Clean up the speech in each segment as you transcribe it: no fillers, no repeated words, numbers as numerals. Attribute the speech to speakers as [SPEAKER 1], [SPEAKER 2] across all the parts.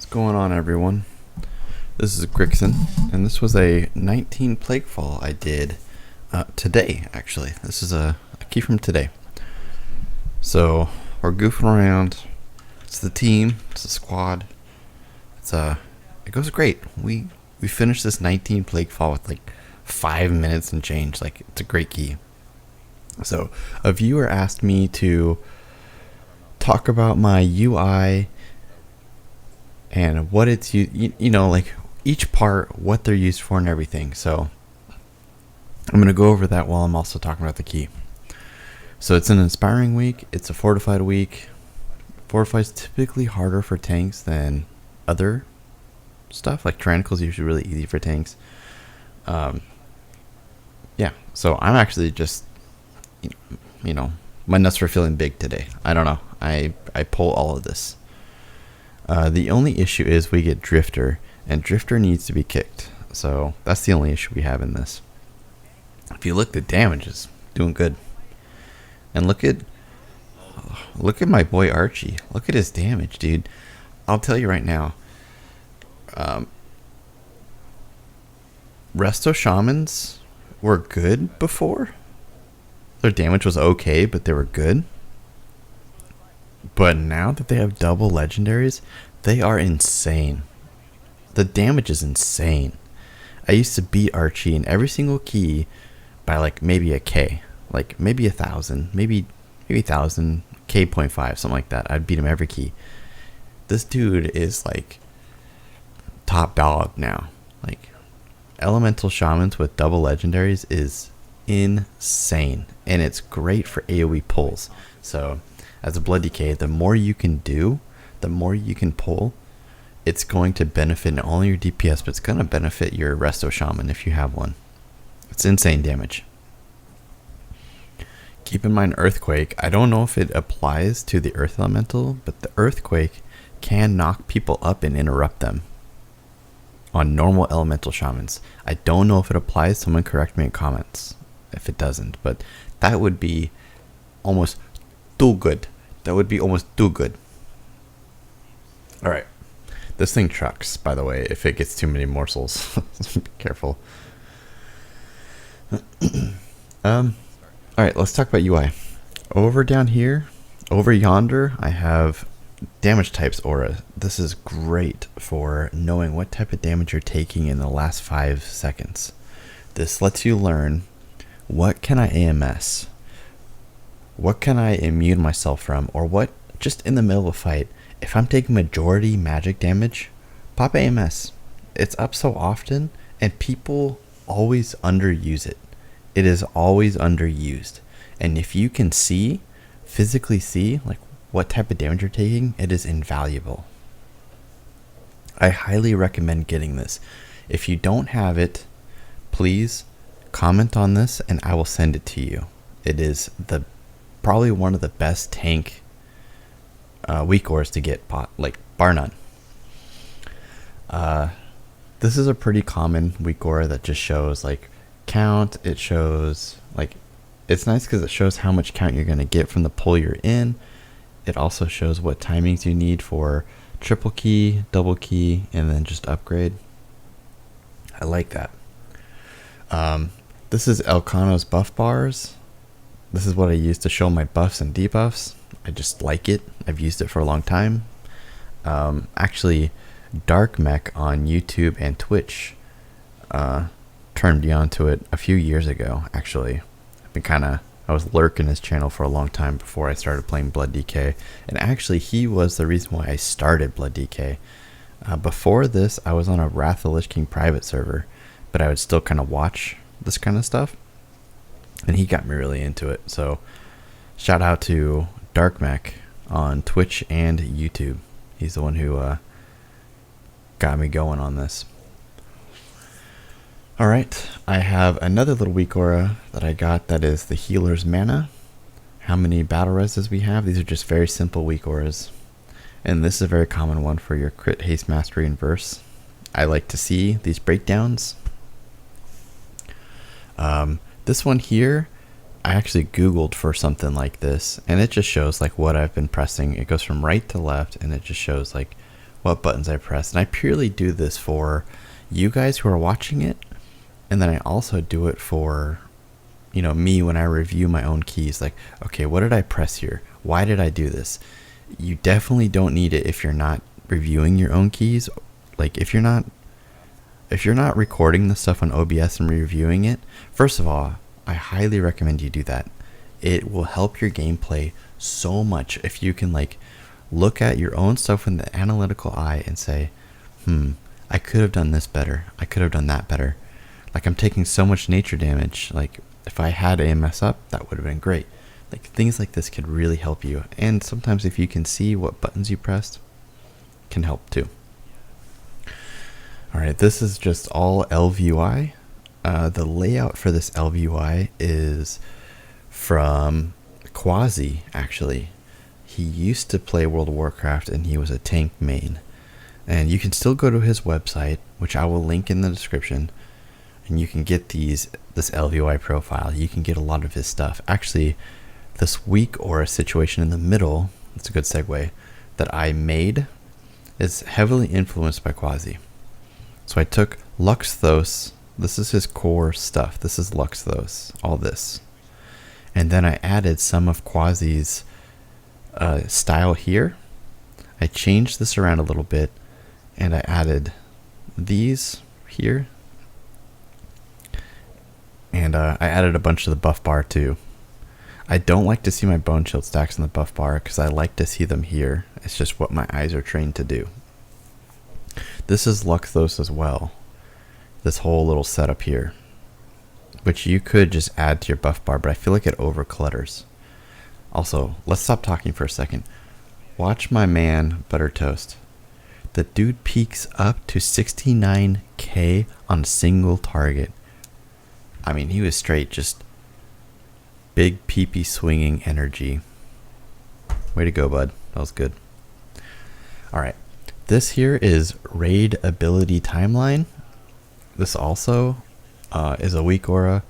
[SPEAKER 1] Going on, everyone? This is Grixin, and this was a 19 Plaguefall I did today, actually. This is a key from today. So, we're goofing around. It's the team, it's the squad. It goes great. We finished this 19 Plaguefall with like 5 minutes and change. Like, it's a great key. So, a viewer asked me to talk about my UI and what it's you know, like each part, what they're used for and everything. So I'm going to go over that while I'm also talking about the key. So it's an inspiring week, it's a fortified week. Fortified is typically harder for tanks than other stuff. Like tyrannical is usually really easy for tanks. Yeah, so I'm actually just you know, my nuts were feeling big today. I don't know, I pull all of this. The only issue is we get Drifter, and Drifter needs to be kicked. So that's the only issue we have in this. If you look, the damage is doing good. And look at my boy Archie. Look at his damage, dude. I'll tell you right now. Resto Shamans were good before. Their damage was okay, but they were good. But now that they have double legendaries, they are insane. The damage is insane. I used to beat Archie in every single key by like maybe a K. Like maybe 1,000. Maybe 1,000. K.5, something like that. I'd beat him every key. This dude is like top dog now. Like elemental shamans with double legendaries is insane. And it's great for AoE pulls. So as a Blood DK, the more you can do, the more you can pull, it's going to benefit not only your DPS, but it's going to benefit your Resto Shaman if you have one. It's insane damage. Keep in mind Earthquake. I don't know if it applies to the Earth Elemental, but the Earthquake can knock people up and interrupt them on normal Elemental Shamans. I don't know if it applies. Someone correct me in comments if it doesn't, but that would be almost too good. That would be almost too good. Alright. This thing trucks, by the way, if it gets too many morsels. Be careful. Alright, let's talk about UI. Over down here, over yonder, I have damage types aura. This is great for knowing what type of damage you're taking in the last 5 seconds. This lets you learn what can I AMS? What can I immune myself from? Or what, just in the middle of a fight, if I'm taking majority magic damage, pop AMS. It's up so often, and people always underuse it. It is always underused. And if you can see, physically see, like what type of damage you're taking, it is invaluable. I highly recommend getting this. If you don't have it, please comment on this and I will send it to you. It is probably one of the best tank weak ores to get, like bar none. This is a pretty common weak ore that just shows like count. It shows like, it's nice because it shows how much count you're going to get from the pull you're in. It also shows what timings you need for triple key, double key, and then just upgrade. I like that. This is Elkano's Buffbars. This is what I use to show my buffs and debuffs. I just like it. I've used it for a long time. Actually, Dark Mech on YouTube and Twitch turned me onto it a few years ago. Actually, I was lurking his channel for a long time before I started playing Blood DK. And actually, he was the reason why I started Blood DK. Before this, I was on a Wrath of the Lich King private server, but I would still kind of watch this kind of stuff. And he got me really into it. So shout out to Dark Mech on Twitch and YouTube. He's the one who got me going on this. Alright, I have another little weak aura that I got that is the Healer's Mana. How many battle reses we have? These are just very simple weak auras. And this is a very common one for your crit, haste, mastery, and verse. I like to see these breakdowns. This one here, I actually Googled for something like this, and it just shows like what I've been pressing. It goes from right to left, and it just shows like what buttons I press. And I purely do this for you guys who are watching it, and then I also do it for, you know, me when I review my own keys. Like, okay, what did I press here? Why did I do this? You definitely don't need it if you're not reviewing your own keys. Like, if you're not recording the stuff on OBS and reviewing it, first of all, I highly recommend you do that. It will help your gameplay so much if you can like look at your own stuff in the analytical eye and say, I could have done this better. I could have done that better. Like, I'm taking so much nature damage. Like, if I had AMS up, that would have been great. Like, things like this could really help you. And sometimes if you can see what buttons you pressed, can help too. Alright, this is just all elvui. The layout for this elvui is from Quazii, actually. He used to play World of Warcraft and he was a tank main. And you can still go to his website, which I will link in the description, and you can get this elvui profile. You can get a lot of his stuff. Actually, this week aura situation in the middle, that's a good segue, that I made is heavily influenced by Quazii. So I took luxthos, this is his core stuff, this is luxthos, all this. And then I added some of Quazii's style here. I changed this around a little bit, and I added these here. And I added a bunch of the buffbar too. I don't like to see my bone shield stacks in the buffbar because I like to see them here. It's just what my eyes are trained to do. This is luxthos as well. This whole little setup here, which you could just add to your buffbar, but I feel like it over clutters. Also, let's stop talking for a second. Watch my man Butter Toast. The dude peaks up to 69k on a single target. I mean, he was straight just big PP swinging energy. Way to go, bud. That was good. Alright. This here is raid ability timeline. This also is a weak aura,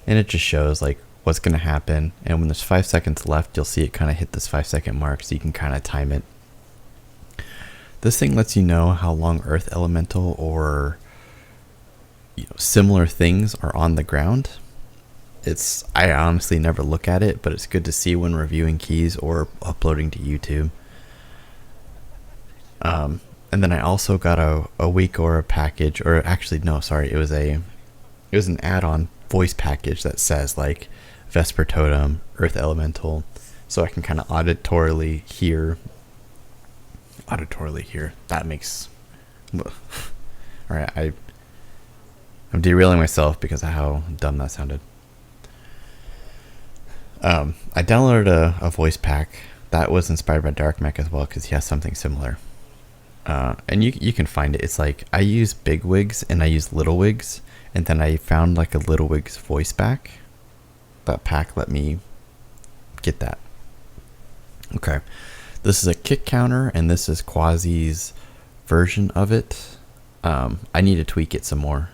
[SPEAKER 1] and it just shows like what's going to happen. And when there's 5 seconds left, you'll see it kind of hit this 5-second mark, so you can kind of time it. This thing lets you know how long earth elemental or similar things are on the ground. I honestly never look at it, but it's good to see when reviewing keys or uploading to YouTube. And then I also got a weak aura package, or actually no, sorry, it was an add-on voice package that says like Vesper Totem, Earth Elemental, so I can kind of auditorily hear. That makes. All right, I'm derailing myself because of how dumb that sounded. I downloaded a voice pack that was inspired by Dark Mech as well because he has something similar. And you can find it. It's like I use Bigwigs and I use littlewigs, and then I found like a littlewigs voice pack. That pack let me get that. Okay, this is a kick counter, and this is Quazii's version of it. I need to tweak it some more.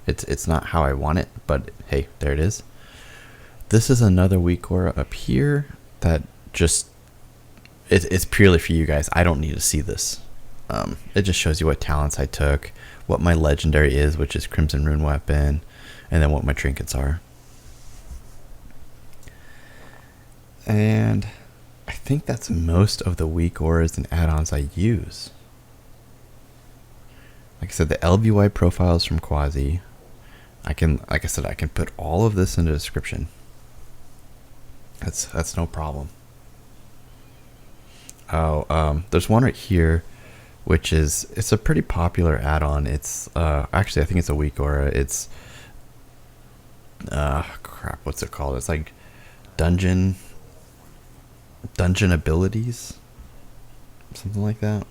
[SPEAKER 1] It's not how I want it, but hey, there it is. This is another weak aura up here that just it's purely for you guys. I don't need to see this. It just shows you what talents I took, what my legendary is, which is Crimson Rune Weapon, and then what my trinkets are. And I think that's most of the weak auras and add-ons I use. Like I said, the elvui profiles from Quazii. I can put all of this in the description. That's no problem. There's one right here, which it's a pretty popular add-on. It's actually I think it's a weak aura. It's crap, what's it called? It's like dungeon abilities, something like that.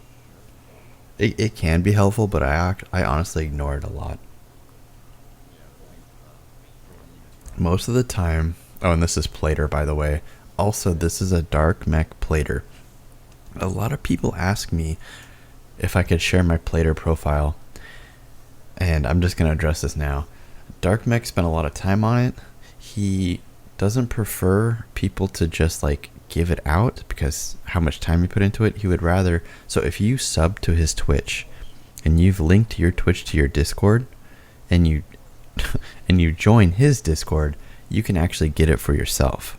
[SPEAKER 1] It can be helpful, but I honestly ignore it a lot. Most of the time. Oh, and this is Plater, by the way. Also, this is a Dark Mech Plater. A lot of people ask me if I could share my Plater profile, and I'm just going to address this now. Dark Mech spent a lot of time on it. He doesn't prefer people to just like give it out because how much time you put into it. He would rather, so if you sub to his Twitch and you've linked your Twitch to your Discord and you and you join his Discord, you can actually get it for yourself.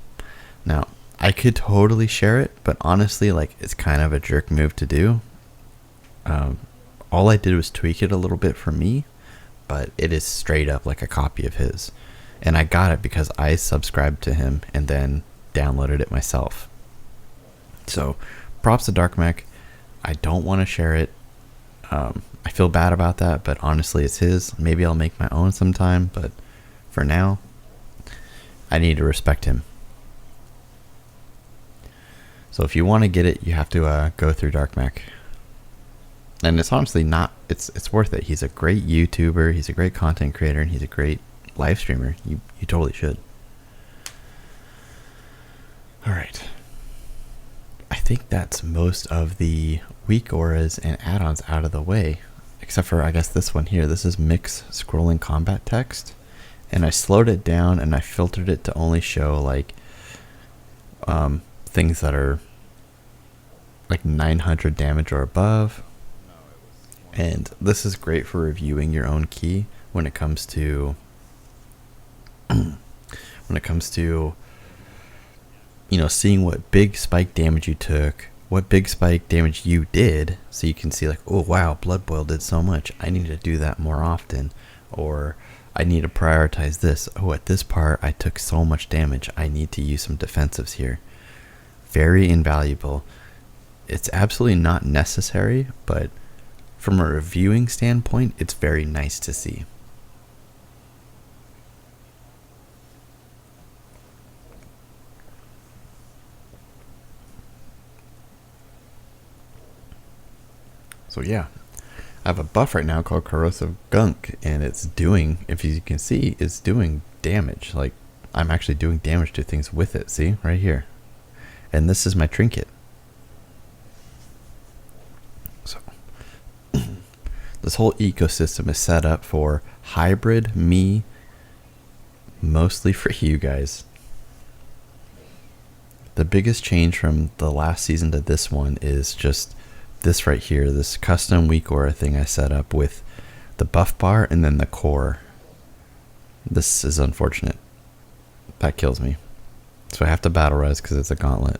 [SPEAKER 1] Now, I could totally share it, but honestly, like, it's kind of a jerk move to do. All I did was tweak it a little bit for me, but it is straight up like a copy of his. And I got it because I subscribed to him and then downloaded it myself. So, props to DarkMech. I don't want to share it. I feel bad about that, but honestly, it's his. Maybe I'll make my own sometime, but for now, I need to respect him. So if you want to get it, you have to go through DarkMech. And it's honestly not, it's worth it. He's a great YouTuber, he's a great content creator, and he's a great live streamer. You totally should. Alright. I think that's most of the weak auras and add-ons out of the way. Except for, I guess, this one here. This is mix scrolling combat text. And I slowed it down and I filtered it to only show, like, things that are like 900 damage or above. And this is great for reviewing your own key when it comes to you know, seeing what big spike damage you took, what big spike damage you did, so you can see like, oh wow, Blood Boil did so much, I need to do that more often, or I need to prioritize this. Oh, at this part I took so much damage, I need to use some defensives here. Very invaluable. It's absolutely not necessary, but from a reviewing standpoint, it's very nice to see. So yeah, I have a buff right now called Corrosive Gunk, and it's doing, if you can see, it's doing damage. Like, I'm actually doing damage to things with it, see, right here. And this is my trinket. So, this whole ecosystem is set up for hybrid me, mostly for you guys. The biggest change from the last season to this one is just this right here, this custom weak aura thing I set up with the buff bar and then the core. This is unfortunate. That kills me. So I have to battle res because it's a gauntlet.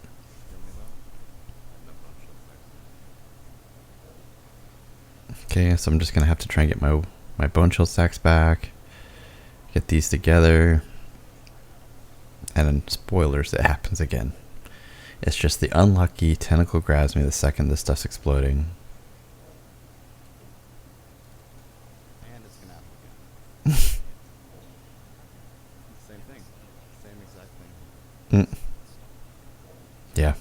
[SPEAKER 1] Okay, so I'm just gonna have to try and get my bone chill stacks back, get these together, and then spoilers, it happens again. It's just the unlucky tentacle grabs me the second this stuff's exploding.
[SPEAKER 2] And it's gonna happen again. Same thing. Same exact thing.
[SPEAKER 1] Yeah.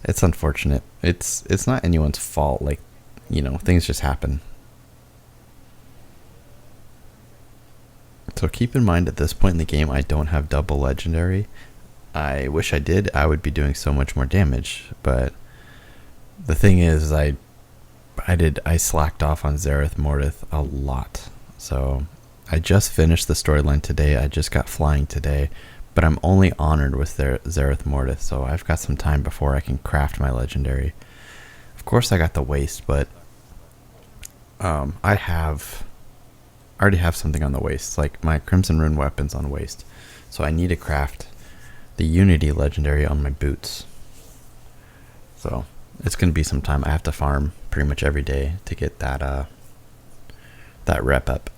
[SPEAKER 1] It's unfortunate. It's not anyone's fault, like, you know, things just happen. So keep in mind at this point in the game I don't have double legendary. I wish I did. I would be doing so much more damage, but the thing is I slacked off on Zereth Mortith a lot. So I just finished the storyline today. I just got flying today, but I'm only honored with Zereth Mortith, so I've got some time before I can craft my legendary. Of course I got the waste, but I already have something on the waist, like my Crimson Rune weapons on waist. So I need to craft the Unity legendary on my boots. So it's gonna be some time. I have to farm pretty much every day to get that that rep up,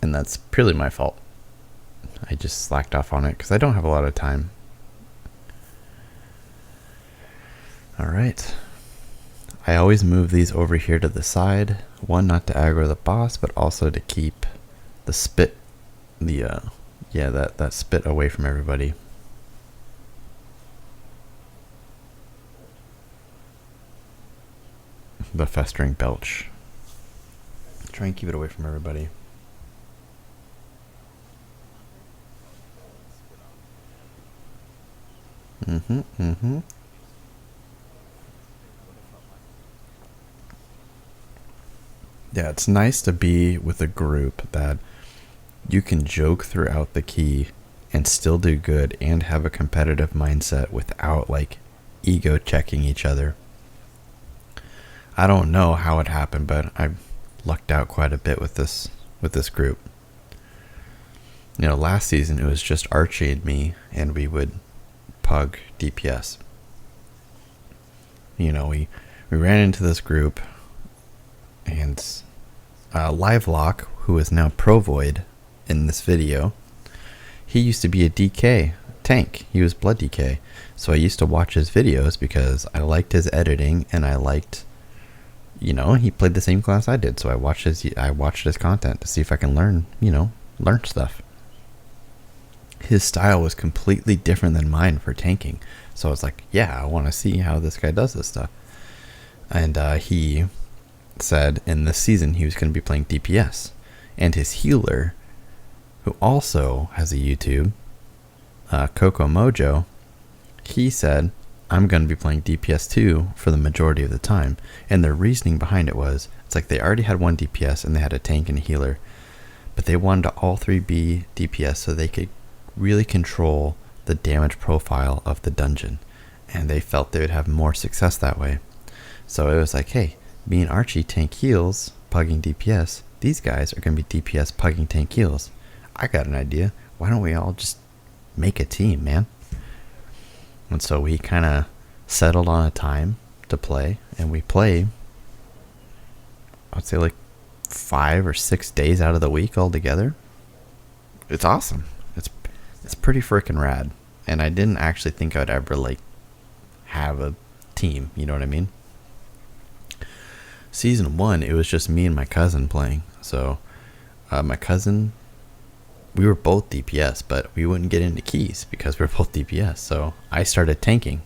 [SPEAKER 1] and that's purely my fault. I just slacked off on it because I don't have a lot of time. All right. I always move these over here to the side. One, not to aggro the boss, but also to keep the spit, that spit away from everybody. The festering belch. Try and keep it away from everybody. Yeah, it's nice to be with a group that you can joke throughout the key and still do good and have a competitive mindset without like ego checking each other. I don't know how it happened, but I lucked out quite a bit with this group. You know, last season it was just Archie and me, and we would pug DPS. You know, we ran into this group, and Livelock, who is now Provoid in this video, he used to be a DK tank. He was blood DK. So I used to watch his videos because I liked his editing, and I liked, you know, he played the same class I did. So I watched his content to see if I can learn stuff. His style was completely different than mine for tanking. So I was like, yeah, I want to see how this guy does this stuff. And he said in this season he was going to be playing DPS. And his healer, who also has a YouTube, Coco Mojo, he said, I'm going to be playing DPS too for the majority of the time. And their reasoning behind it was, it's like they already had one DPS and they had a tank and a healer, but they wanted to all three be DPS so they could really control the damage profile of the dungeon, and they felt they would have more success that way. So it was like, hey, me and Archie tank heals, pugging DPS. These guys are going to be DPS pugging tank heals. I got an idea. Why don't we all just make a team, man? And so we kind of settled on a time to play, and we play, I'd say like 5 or 6 days out of the week all together. It's awesome. It's pretty freaking rad. And I didn't actually think I'd ever like have a team, you know what I mean? Season 1, it was just me and my cousin playing. So my cousin, we were both DPS, but we wouldn't get into keys because we were both DPS. So I started tanking.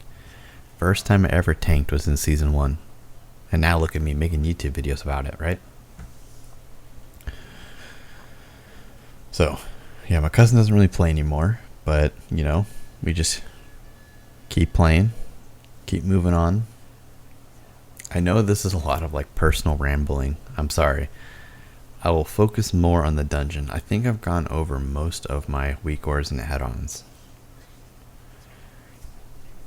[SPEAKER 1] First time I ever tanked was in season 1. And now look at me making YouTube videos about it, right? So yeah, my cousin doesn't really play anymore, but, you know, we just keep playing, keep moving on. I know this is a lot of, like, personal rambling. I'm sorry. I will focus more on the dungeon. I think I've gone over most of my weak ores and add-ons.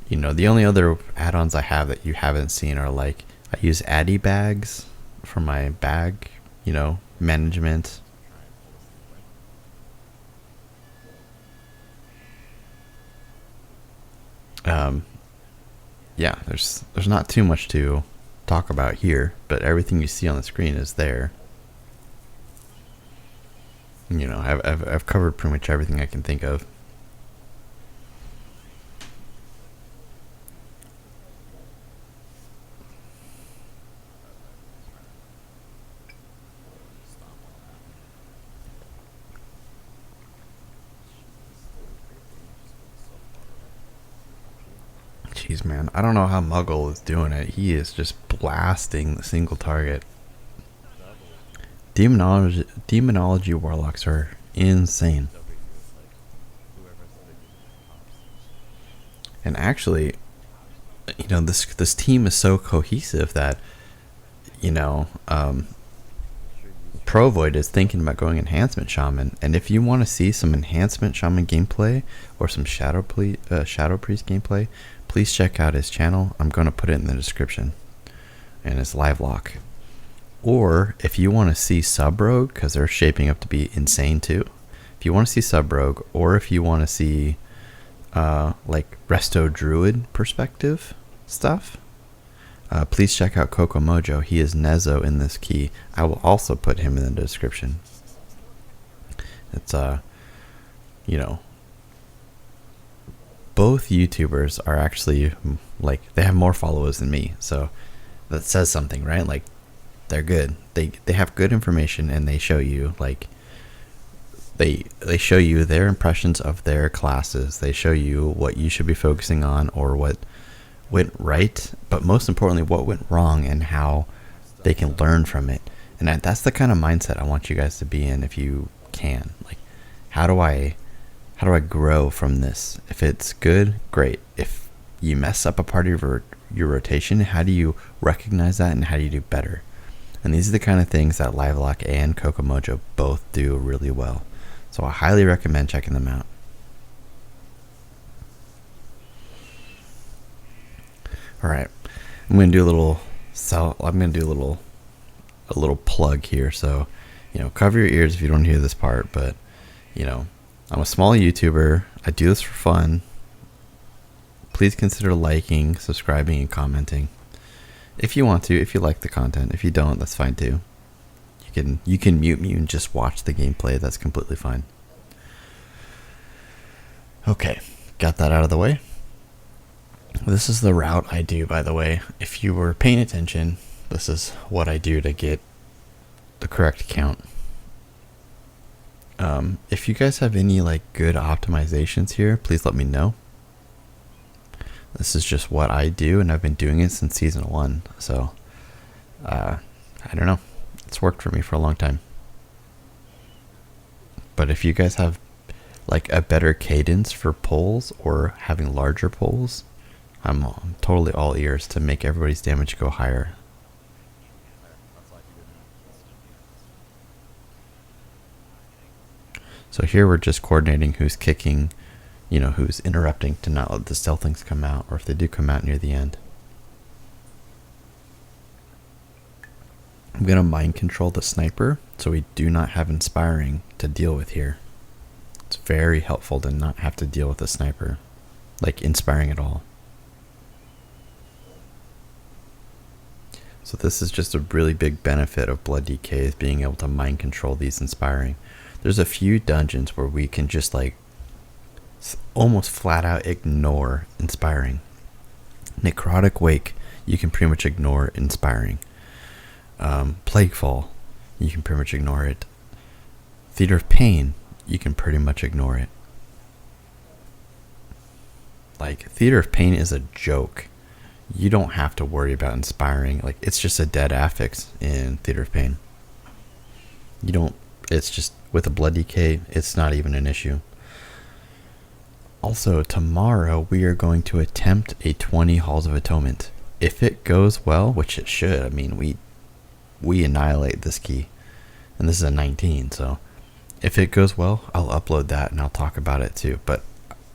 [SPEAKER 1] You know, the only other add-ons I have that you haven't seen are, like, I use Adibags for my bag, you know, management. Yeah, there's not too much to talk about here, but everything you see on the screen is there. You know, I've covered pretty much everything I can think of. Jeez, man, I don't know how Muggle is doing it. He is just blasting the single target. Demonology warlocks are insane. And actually, you know, this team is so cohesive that, you know, Provoid is thinking about going Enhancement Shaman, and if you want to see some Enhancement Shaman gameplay or some Shadow Priest gameplay, please check out his channel. I'm going to put it in the description, and it's Livelock. Or if you want to see Sub Rogue, because they're shaping up to be insane too. If you want to see Sub Rogue, or if you want to see like Resto Druid perspective stuff, please check out Coco Mojo. He is Nezo in this key. I will also put him in the description. It's you know, both YouTubers are actually, like, they have more followers than me, so that says something, right? Like, they're good. They have good information, and they show you, like, they show you their impressions of their classes. They show you what you should be focusing on, or what went right, but most importantly, what went wrong and how they can learn from it. And that's the kind of mindset I want you guys to be in if you can. Like, how do I grow from this? If it's good, great. If you mess up a part of your rotation, how do you recognize that, and how do you do better? And these are the kind of things that Livelock and Coco Mojo both do really well. So I highly recommend checking them out. All right, I'm gonna do a little a little plug here. So, cover your ears if you don't hear this part. But, I'm a small YouTuber. I do this for fun. Please consider liking, subscribing, and commenting if you want to. If you like the content, if you don't, that's fine too. You can mute me and just watch the gameplay. That's completely fine. Okay, got that out of the way. This is the route I do, by the way. If you were paying attention, this is what I do to get the correct count. If you guys have any good optimizations here, please let me know. This is just what I do, and I've been doing it since season 1. So, I don't know. It's worked for me for a long time. But if you guys have a better cadence for pulls or having larger pulls, I'm totally all ears to make everybody's damage go higher. So here we're just coordinating who's kicking, who's interrupting to not let the stealth things come out, or if they do come out near the end. I'm going to mind control the sniper, so we do not have inspiring to deal with here. It's very helpful to not have to deal with a sniper, inspiring at all. So this is just a really big benefit of Blood DK, is being able to mind control these inspiring. There's a few dungeons where we can just almost flat out ignore inspiring. Necrotic Wake, you can pretty much ignore inspiring. Plaguefall, you can pretty much ignore it. Theater of Pain, you can pretty much ignore it. Theater of Pain is a joke. You don't have to worry about inspiring. It's just a dead affix in Theater of Pain. It's just, with a Blood DK, it's not even an issue. Also, tomorrow we are going to attempt a 20 Halls of Atonement. If it goes well, which it should, I mean, we annihilate this key. And this is a 19, so if it goes well, I'll upload that and I'll talk about it too. But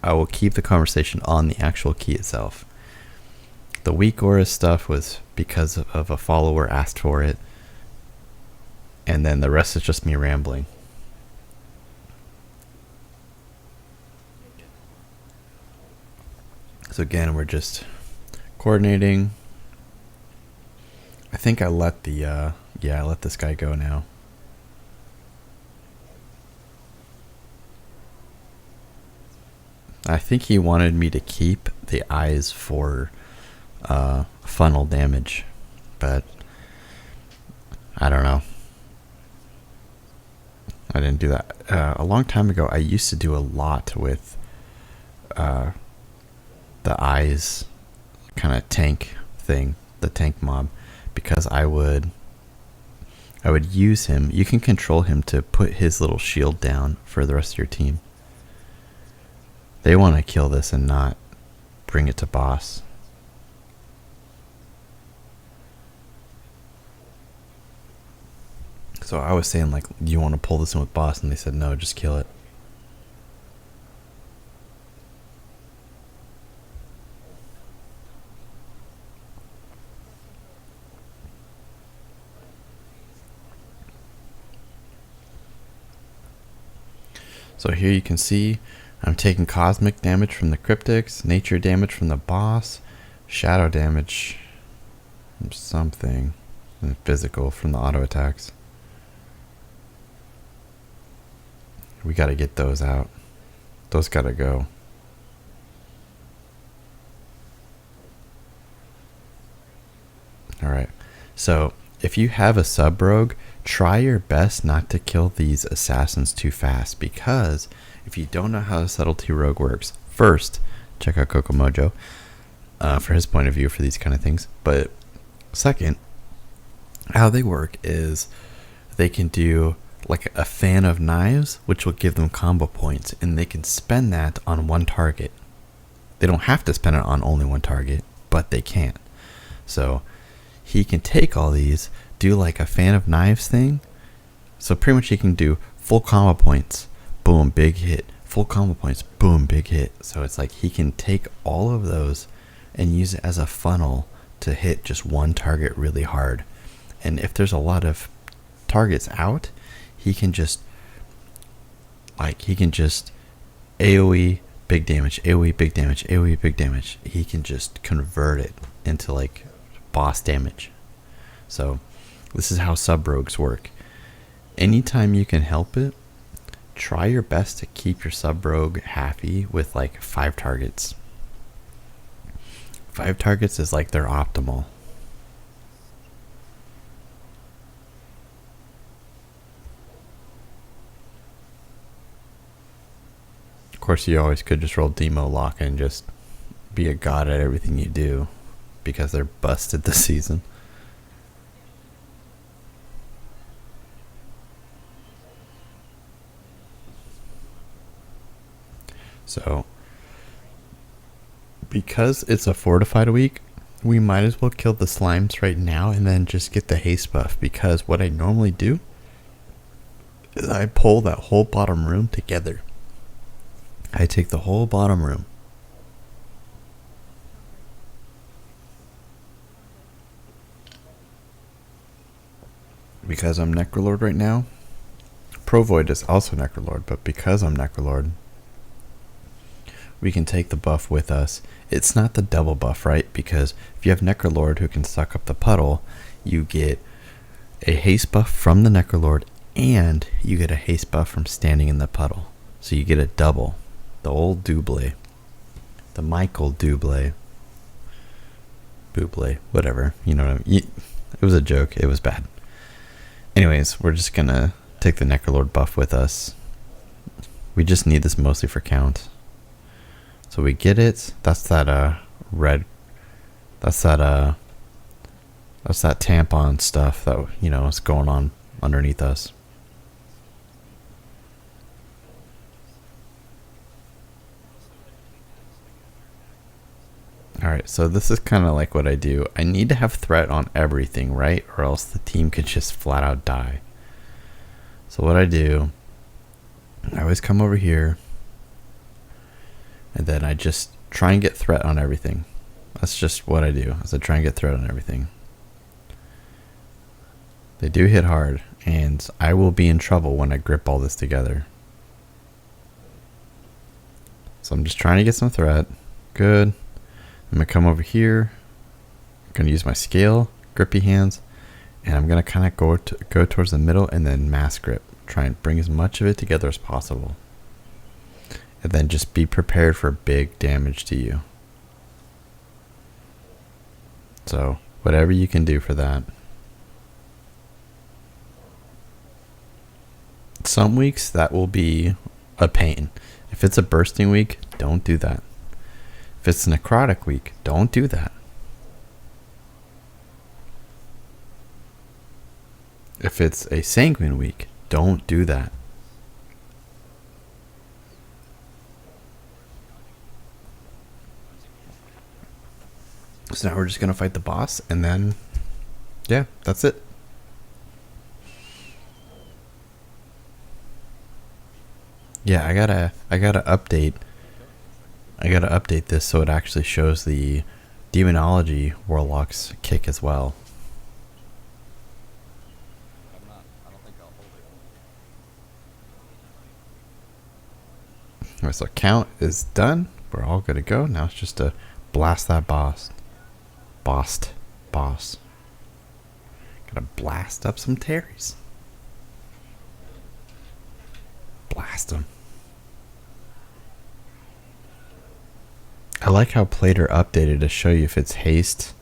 [SPEAKER 1] I will keep the conversation on the actual key itself. The weak aura stuff was because of a follower asked for it. And then the rest is just me rambling. So again, we're just coordinating. I think I let I let this guy go now. I think he wanted me to keep the eyes for funnel damage, but I don't know. I didn't do that. A long time ago, I used to do a lot with the eyes kind of tank thing, the tank mob, because I would use him. You can control him to put his little shield down for the rest of your team. They want to kill this and not bring it to boss. So I was saying, do you want to pull this in with boss? And they said, no, just kill it. So here you can see I'm taking cosmic damage from the cryptics, nature damage from the boss, shadow damage from something, and physical from the auto attacks. We gotta get those out. Those gotta go. Alright, so if you have a sub rogue, try your best not to kill these assassins too fast, because if you don't know how a subtlety rogue works, first, check out Coco Mojo for his point of view for these kind of things. But second, how they work is they can do a fan of knives, which will give them combo points, and they can spend that on one target. They don't have to spend it on only one target, but they can. So he can take all these, do a fan of knives thing. So pretty much he can do full combo points, boom, big hit, full combo points, boom, big hit. So it's he can take all of those and use it as a funnel to hit just one target really hard. And if there's a lot of targets out, he can just AoE big damage, AoE big damage, AoE big damage. He can just convert it into like boss damage. So this is how sub rogues work. Anytime you can help it, try your best to keep your sub rogue happy with like 5 targets. 5 targets is like their optimal. Of course, you always could just roll demo lock and just be a god at everything you do, because they're busted this season. So, because it's a fortified week, we might as well kill the slimes right now and then just get the haste buff, because what I normally do is I pull that whole bottom room together. I take the whole bottom room, because I'm Necrolord right now. Provoid is also Necrolord, but because I'm Necrolord, we can take the buff with us. It's not the double buff, right? Because if you have Necrolord who can suck up the puddle, you get a haste buff from the Necrolord, and you get a haste buff from standing in the puddle. So you get a double. The old double. The Michael double. Buble. Whatever. You know what I mean? It was a joke. It was bad. Anyways, we're just gonna take the Necrolord buff with us. We just need this mostly for count. So we get it. That's that red. That's that tampon stuff that, you know, is going on underneath us. Alright, so this is kind of like what I do. I need to have threat on everything, right? Or else the team could just flat out die. So what I do, I always come over here, and then I just try and get threat on everything. That's just what I do, is I try and get threat on everything. They do hit hard, and I will be in trouble when I grip all this together. So I'm just trying to get some threat. Good. I'm going to come over here. I'm going to use my scale, grippy hands, and I'm going to kind of go towards the middle and then mass grip. Try and bring as much of it together as possible. And then just be prepared for big damage to you. So, whatever you can do for that. Some weeks that will be a pain. If it's a bursting week, don't do that. If it's a necrotic week, don't do that. If it's a sanguine week, don't do that. So now we're just going to fight the boss, and then, yeah, that's it. Yeah, I gotta update this so it actually shows the demonology warlocks kick as well.
[SPEAKER 2] I don't think I'll hold it.
[SPEAKER 1] Alright, so count is done. We're all good to go. Now it's just to blast that boss. Boss. Gotta blast up some Terrys. Blast them. I like how Plater updated to show you if it's haste.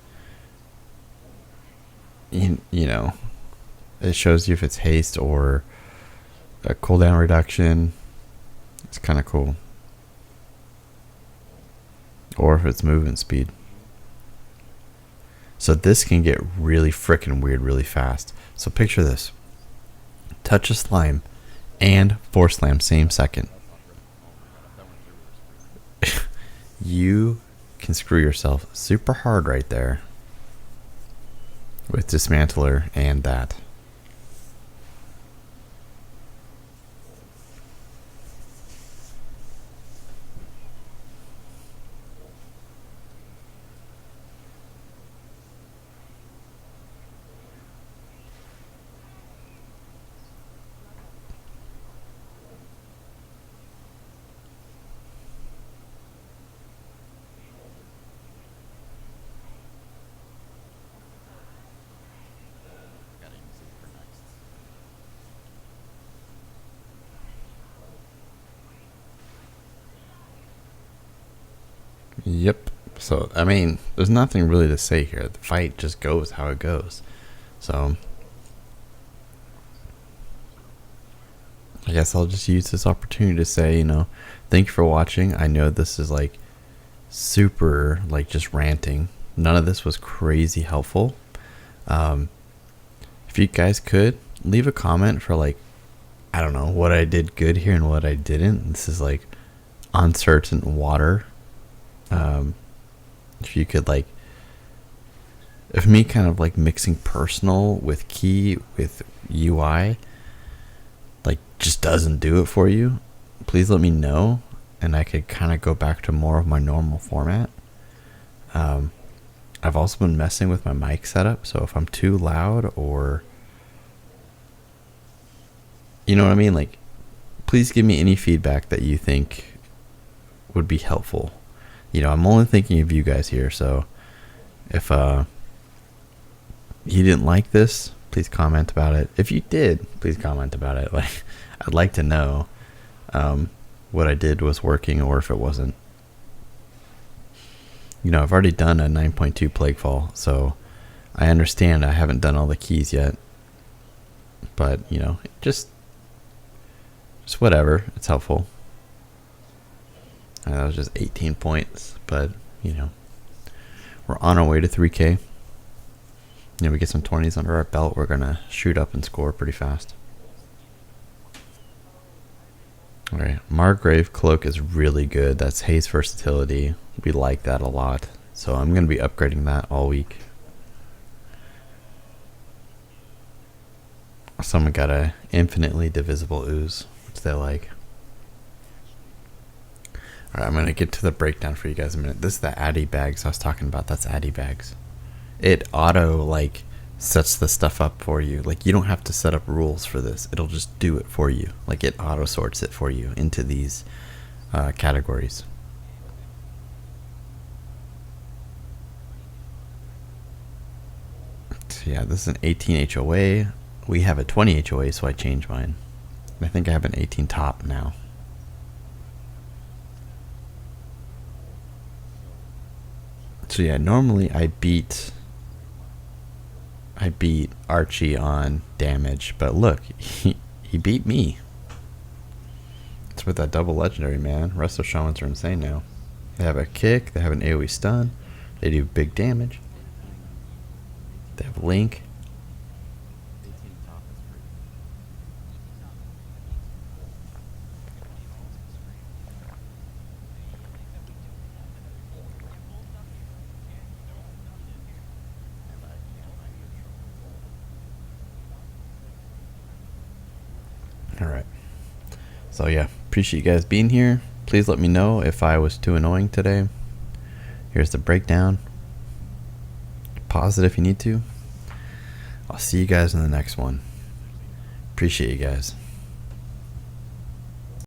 [SPEAKER 1] You know, it shows you if it's haste or a cooldown reduction. It's kind of cool. Or if it's movement speed. So this can get really freaking weird really fast. So picture this. Touch a slime and force slam same second. You can screw yourself super hard right there with Dismantler and that. Yep. So, I mean, there's nothing really to say here. The fight just goes how it goes. So, I guess I'll just use this opportunity to say, thank you for watching. I know this is like super, like just ranting. None of this was crazy helpful. If you guys could leave a comment for like, I don't know, what I did good here and what I didn't. This is like uncertain water. If you could like, if me kind of like mixing personal with key with UI like just doesn't do it for you, please let me know and I could kind of go back to more of my normal format. I've also been messing with my mic setup, so if I'm too loud or you know what I mean, like please give me any feedback that you think would be helpful. I'm only thinking of you guys here, so if you didn't like this, please comment about it. If you did, please comment about it. Like, I'd like to know what I did was working or if it wasn't. I've already done a 9.2 Plaguefall, so I understand I haven't done all the keys yet. But, just whatever. It's helpful. That was just 18 points, but, we're on our way to 3K. We get some 20s under our belt, we're going to shoot up and score pretty fast. Alright, Margrave Cloak is really good. That's haste versatility. We like that a lot. So I'm going to be upgrading that all week. Someone got a infinitely divisible ooze, which they like. Alright, I'm going to get to the breakdown for you guys in a minute. This is the Adibags I was talking about. That's Adibags. It auto, like, sets the stuff up for you. Like, you don't have to set up rules for this. It'll just do it for you. Like, it auto sorts it for you into these categories. So, yeah, this is an 18 HOA. We have a 20 HOA, so I changed mine. I think I have an 18 top now. So yeah, normally I beat Archie on damage, but look, he beat me. It's with that double legendary, man. Rest of shamans are insane now. They have a kick, they have an AoE stun, they do big damage. They have Link. Alright. So yeah, appreciate you guys being here. Please let me know if I was too annoying today. Here's the breakdown. Pause it if you need to. I'll see you guys in the next one. Appreciate you guys.